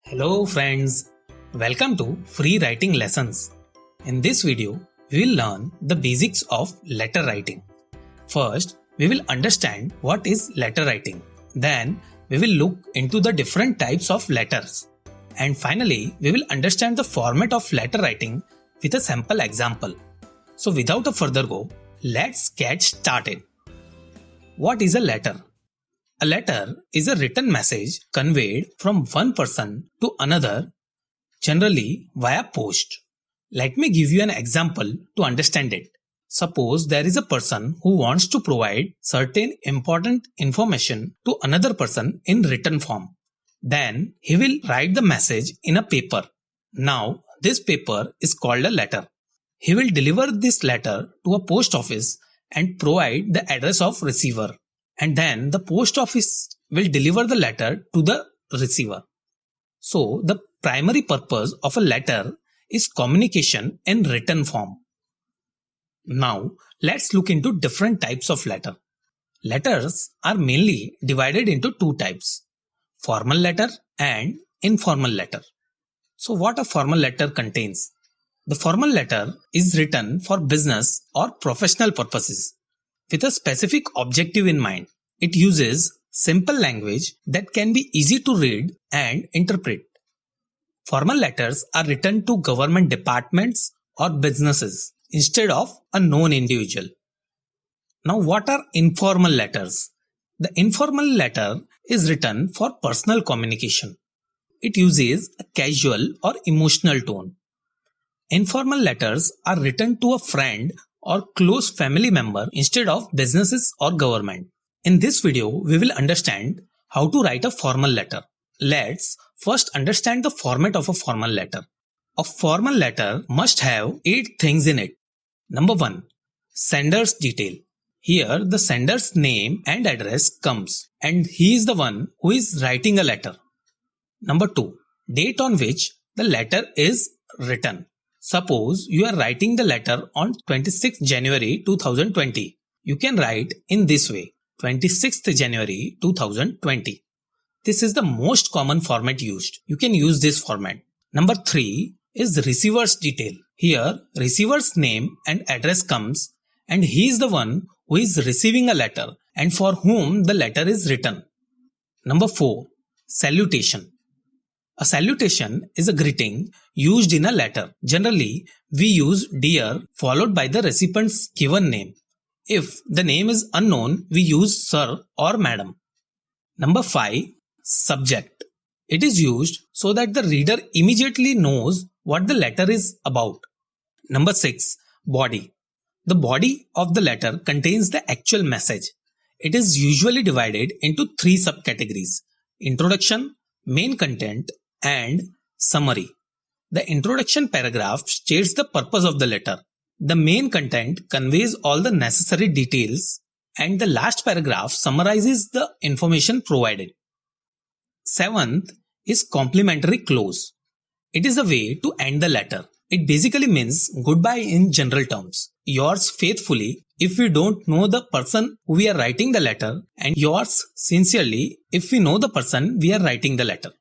Hello friends, welcome to Free Writing Lessons. In this video, we will learn the basics of letter writing. First, we will understand what is letter writing. Then, we will look into the different types of letters. And finally, we will understand the format of letter writing with a sample example. So without a further go, let's get started. What is a letter? A letter is a written message conveyed from one person to another, generally via post. Let me give you an example to understand it. Suppose there is a person who wants to provide certain important information to another person in written form. Then he will write the message in a paper. Now this paper is called a letter. He will deliver this letter to a post office and provide the address of receiver. And then the post office will deliver the letter to the receiver. So the primary purpose of a letter is communication in written form. Now let's look into different types of letter. Letters are mainly divided into two types: formal letter and informal letter. So what a formal letter contains? The formal letter is written for business or professional purposes, with a specific objective in mind. It uses simple language that can be easy to read and interpret. Formal letters are written to government departments or businesses instead of a known individual. Now, what are informal letters? The informal letter is written for personal communication. It uses a casual or emotional tone. Informal letters are written to a friend or close family member instead of businesses or government. In this video, we will understand how to write a formal letter. Let's first understand the format of a formal letter. A formal letter must have 8 things in it. Number 1. Sender's detail. Here the sender's name and address comes, and he is the one who is writing a letter. Number 2. Date on which the letter is written. Suppose you are writing the letter on 26th January 2020. You can write in this way: 26th January 2020. This is the most common format used. You can use this format. Number 3 is receiver's detail. Here receiver's name and address comes, and he is the one who is receiving a letter and for whom the letter is written. Number 4. Salutation. A salutation is a greeting used in a letter. Generally, we use dear followed by the recipient's given name. If the name is unknown, we use sir or madam. Number 5. Subject. It is used so that the reader immediately knows what the letter is about. Number 6. Body. The body of the letter contains the actual message. It is usually divided into 3 subcategories: introduction, main content, and summary. The introduction paragraph states the purpose of the letter. The main content conveys all the necessary details, and the last paragraph summarizes the information provided. 7th is complimentary close. It is a way to end the letter. It basically means goodbye in general terms. Yours faithfully if we don't know the person who we are writing the letter, and yours sincerely if we know the person we are writing the letter.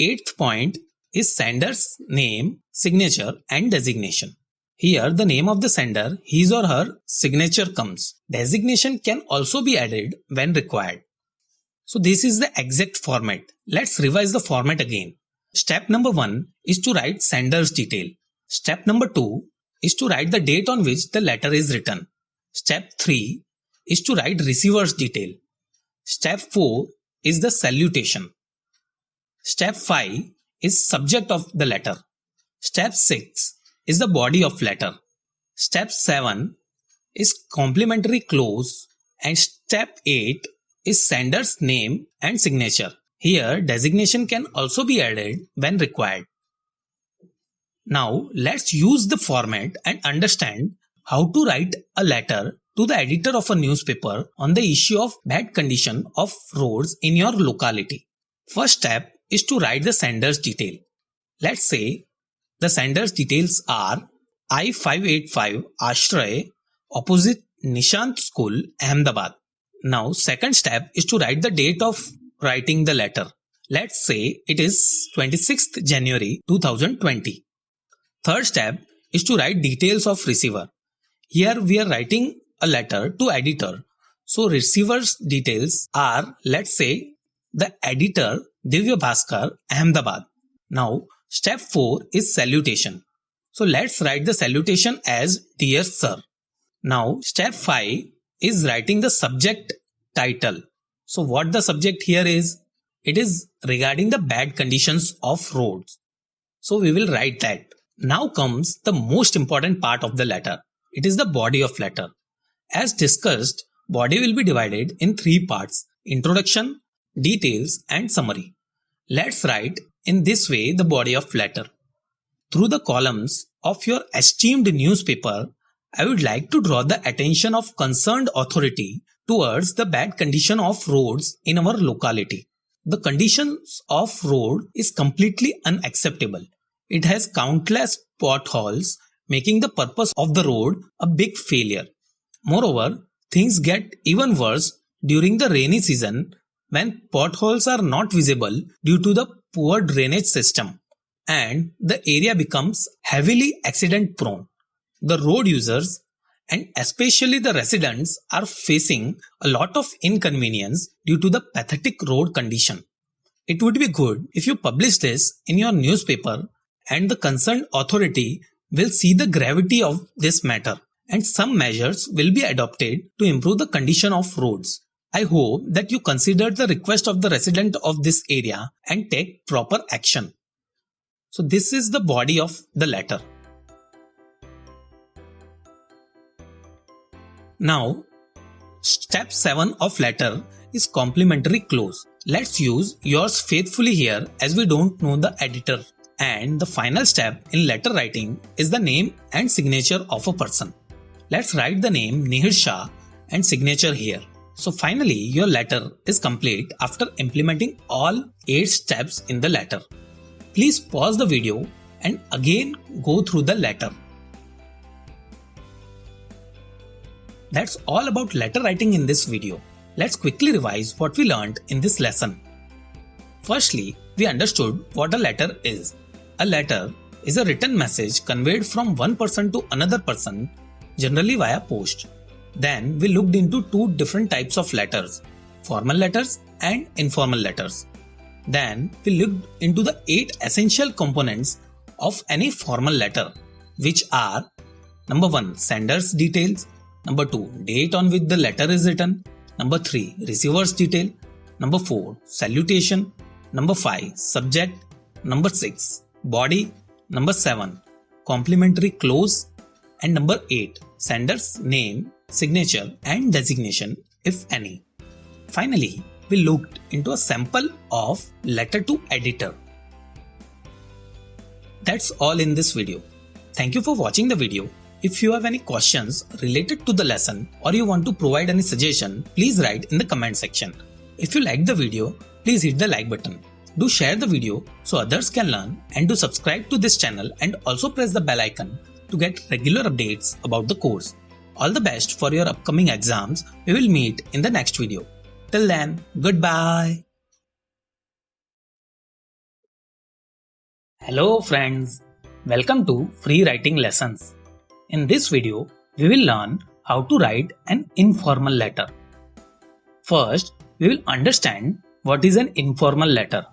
8th point is sender's name, signature, and designation. Here the name of the sender, his or her signature comes. Designation can also be added when required. So this is the exact format. Let's revise the format again. Step number 1 is to write sender's detail. Step number 2 is to write the date on which the letter is written. Step 3 is to write receiver's detail. Step 4 is the salutation. Step 5 is subject of the letter. Step 6 is the body of letter. Step 7 is complimentary close, and step 8 is sender's name and signature. Here designation can also be added when required. Now let's use the format and understand how to write a letter to the editor of a newspaper on the issue of bad condition of roads in your locality. First step is to write the sender's detail. Let's say the sender's details are I-585 Ashray, opposite Nishant School, Ahmedabad. Now second step is to write the date of writing the letter. Let's say it is 26th January 2020. Third step is to write details of receiver. Here we are writing a letter to editor. So receiver's details are, let's say, the editor Divya Bhaskar, Ahmedabad. Now step 4 is salutation. So let's write the salutation as Dear Sir. Now step 5 is writing the subject title. So what the subject here is? It is regarding the bad conditions of roads. So we will write that. Now comes the most important part of the letter. It is the body of letter. As discussed, body will be divided in 3 parts: introduction, details and summary. Let's write in this way the body of letter. Through the columns of your esteemed newspaper, I would like to draw the attention of concerned authority towards the bad condition of roads in our locality. The conditions of road is completely unacceptable. It has countless potholes, making the purpose of the road a big failure. Moreover, things get even worse during the rainy season when potholes are not visible due to the poor drainage system and the area becomes heavily accident prone. The road users and especially the residents are facing a lot of inconvenience due to the pathetic road condition. It would be good if you publish this in your newspaper and the concerned authority will see the gravity of this matter and some measures will be adopted to improve the condition of roads. I hope that you consider the request of the resident of this area and take proper action. So this is the body of the letter. Now, step 7 of letter is complimentary close. Let's use yours faithfully here as we don't know the editor. And the final step in letter writing is the name and signature of a person. Let's write the name Nihir Shah and signature here. So finally, your letter is complete after implementing all 8 steps in the letter. Please pause the video and again go through the letter. That's all about letter writing in this video. Let's quickly revise what we learned in this lesson. Firstly, we understood what a letter is. A letter is a written message conveyed from one person to another person, generally via post. Then we looked into 2 different types of letters, formal letters and informal letters. Then we looked into the 8 essential components of any formal letter, which are: number 1, sender's details; number 2, date on which the letter is written; number 3, receiver's detail; number 4, salutation; number 5, subject; number 6, body; number 7, complimentary close; and number 8, sender's name, signature and designation if any. Finally, we looked into a sample of letter to editor. That's all in this video. Thank you for watching the video. If you have any questions related to the lesson or you want to provide any suggestion, please write in the comment section. If you liked the video, please hit the like button. Do share the video so others can learn, and do subscribe to this channel and also press the bell icon to get regular updates about the course. All the best for your upcoming exams. We will meet in the next video. Till then, goodbye. Hello friends, welcome to Free Writing Lessons. In this video, we will learn how to write an informal letter. First, we will understand what is an informal letter.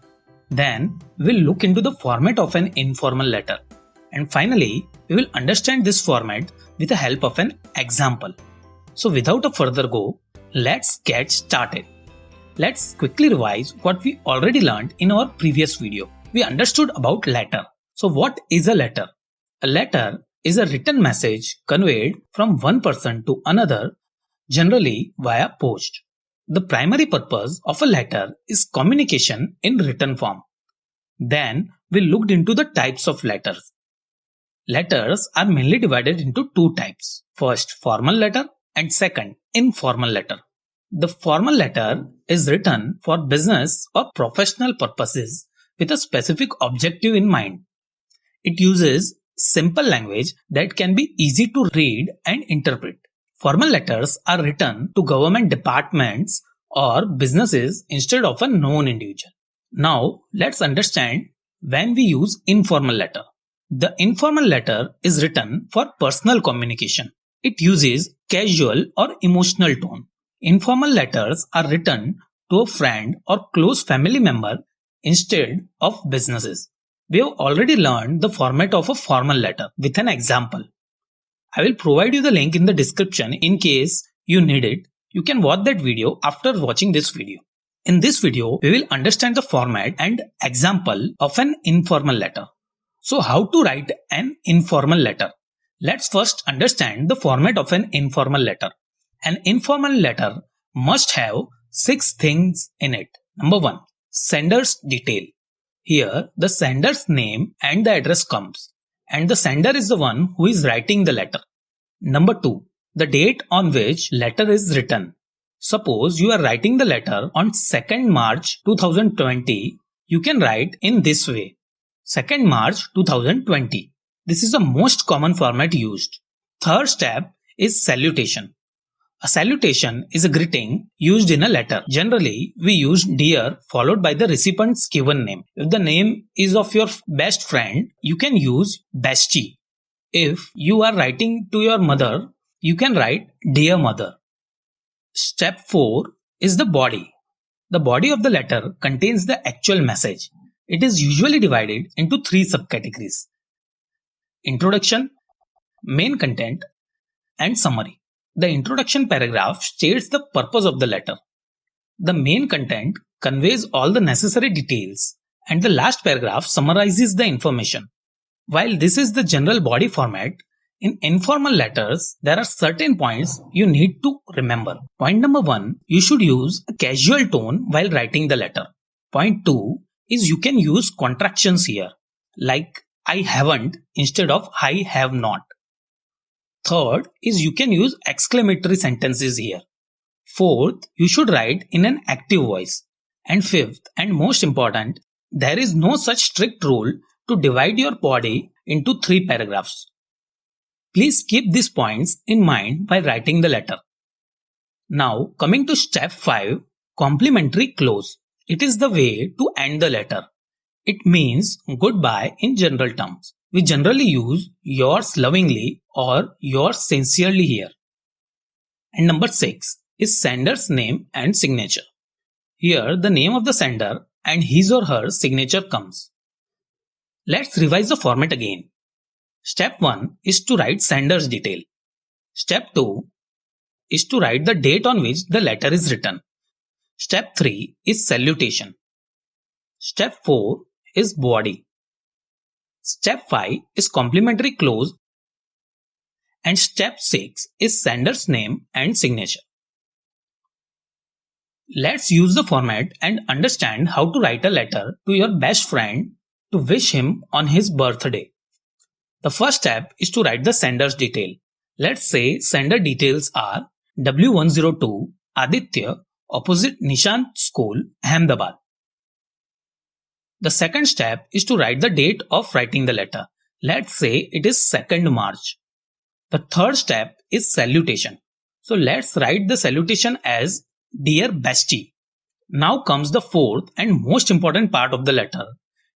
Then, we will look into the format of an informal letter. And finally, we will understand this format with the help of an example. So without a further go, let's get started. Let's quickly revise what we already learned in our previous video. We understood about letter. So what is a letter? A letter is a written message conveyed from one person to another, generally via post. The primary purpose of a letter is communication in written form. Then we looked into the types of letters. Letters are mainly divided into 2 types. First, formal letter, and second, informal letter. The formal letter is written for business or professional purposes with a specific objective in mind. It uses simple language that can be easy to read and interpret. Formal letters are written to government departments or businesses instead of a known individual. Now let's understand when we use informal letter. The informal letter is written for personal communication. It uses casual or emotional tone. Informal letters are written to a friend or close family member instead of businesses. We have already learned the format of a formal letter with an example. I will provide you the link in the description in case you need it. You can watch that video after watching this video. In this video, we will understand the format and example of an informal letter. So how to write an informal letter? Let's first understand the format of an informal letter. An informal letter must have 6 things in it. Number 1. Sender's detail. Here, the sender's name and the address comes, and the sender is the one who is writing the letter. Number 2. The date on which letter is written. Suppose you are writing the letter on 2nd March 2020, you can write in this way. 2nd March 2020. This is the most common format used. Third step is salutation. A salutation is a greeting used in a letter. Generally, we use dear followed by the recipient's given name. If the name is of your best friend, you can use bestie. If you are writing to your mother, you can write dear mother. Step 4 is the body. The body of the letter contains the actual message. It is usually divided into 3 subcategories: introduction, main content, and summary. The introduction paragraph states the purpose of the letter. The main content conveys all the necessary details, and the last paragraph summarizes the information. While this is the general body format, in informal letters, there are certain points you need to remember. Point number 1, you should use a casual tone while writing the letter. Point 2 is you can use contractions here, like I haven't instead of I have not. Third is you can use exclamatory sentences here. Fourth, you should write in an active voice. And fifth, and most important, there is no such strict rule to divide your body into 3 paragraphs. Please keep these points in mind while writing the letter. Now, coming to step 5, complimentary close. It is the way to end the letter. It means goodbye in general terms. We generally use yours lovingly or yours sincerely here. And number 6 is sender's name and signature. Here, the name of the sender and his or her signature comes. Let's revise the format again. Step 1 is to write sender's detail. Step 2 is to write the date on which the letter is written. Step 3 is salutation. Step 4 is body. Step 5 is complimentary close. And step 6 is sender's name and signature. Let's use the format and understand how to write a letter to your best friend to wish him on his birthday. The first step is to write the sender's detail. Let's say sender details are W102 Aditya, opposite Nishant School, Ahmedabad. The second step is to write the date of writing the letter. Let's say it is 2nd March. The third step is salutation. So let's write the salutation as Dear Bestie. Now comes the fourth and most important part of the letter.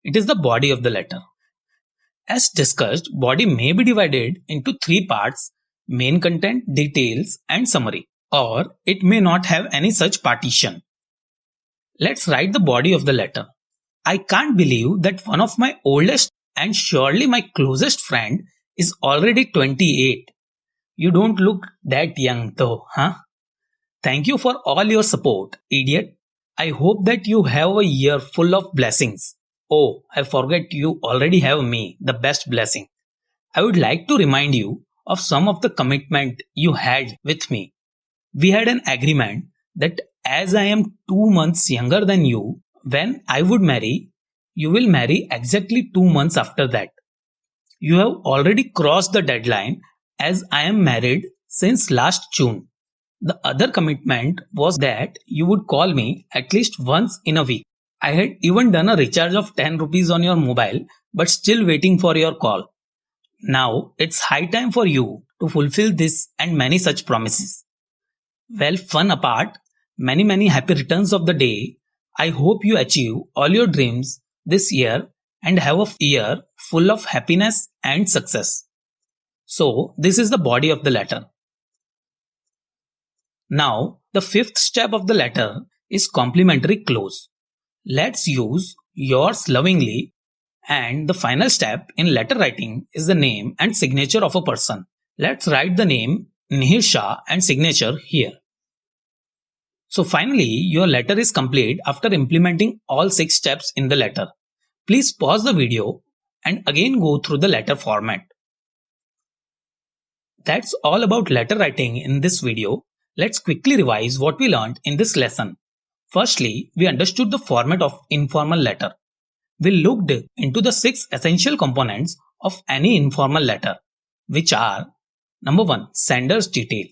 It is the body of the letter. As discussed, body may be divided into 3 parts: main content, details, and summary. Or it may not have any such partition. Let's write the body of the letter. I can't believe that one of my oldest and surely my closest friend is already 28. You don't look that young though, huh? Thank you for all your support, idiot. I hope that you have a year full of blessings. Oh, I forget you already have me, the best blessing. I would like to remind you of some of the commitment you had with me. We had an agreement that as I am 2 months younger than you, when I would marry, you will marry exactly 2 months after that. You have already crossed the deadline as I am married since last June. The other commitment was that you would call me at least once in a week. I had even done a recharge of 10 rupees on your mobile, but still waiting for your call. Now it's high time for you to fulfill this and many such promises. Well, fun apart, many happy returns of the day. I hope you achieve all your dreams this year and have a year full of happiness and success. So, this is the body of the letter. Now, the fifth step of the letter is complementary clause. Let's use yours lovingly. And the final step in letter writing is the name and signature of a person. Let's write the name Mihir Shah and signature here. So finally, your letter is complete after implementing all 6 steps in the letter. Please pause the video and again go through the letter format. That's all about letter writing in this video. Let's quickly revise what we learned in this lesson. Firstly, we understood the format of informal letter. We looked into the 6 essential components of any informal letter, which are: number 1, sender's detail;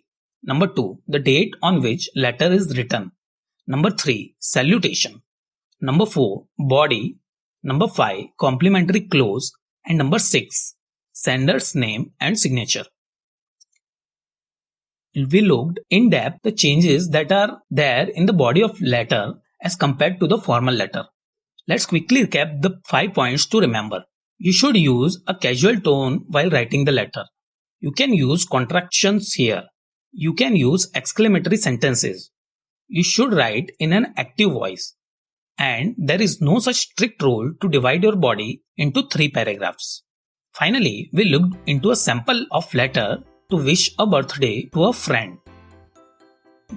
number 2, the date on which letter is written; number 3, salutation; number 4, body; number 5, complementary clause; and number 6, sender's name and signature. We looked in depth the changes that are there in the body of letter as compared to the formal letter. Let's quickly recap the 5 points to remember. You should use a casual tone while writing the letter. You can use contractions here. You can use exclamatory sentences. You should write in an active voice. And there is no such strict rule to divide your body into 3 paragraphs. Finally, we looked into a sample of letter to wish a birthday to a friend.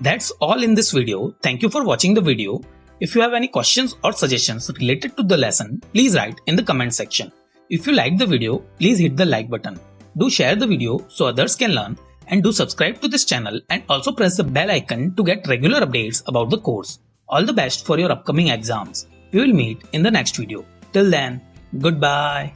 That's all in this video. Thank you for watching the video. If you have any questions or suggestions related to the lesson, please write in the comment section. If you like the video, please hit the like button. Do share the video so others can learn, and do subscribe to this channel and also press the bell icon to get regular updates about the course. All the best for your upcoming exams. We will meet in the next video. Till then, goodbye.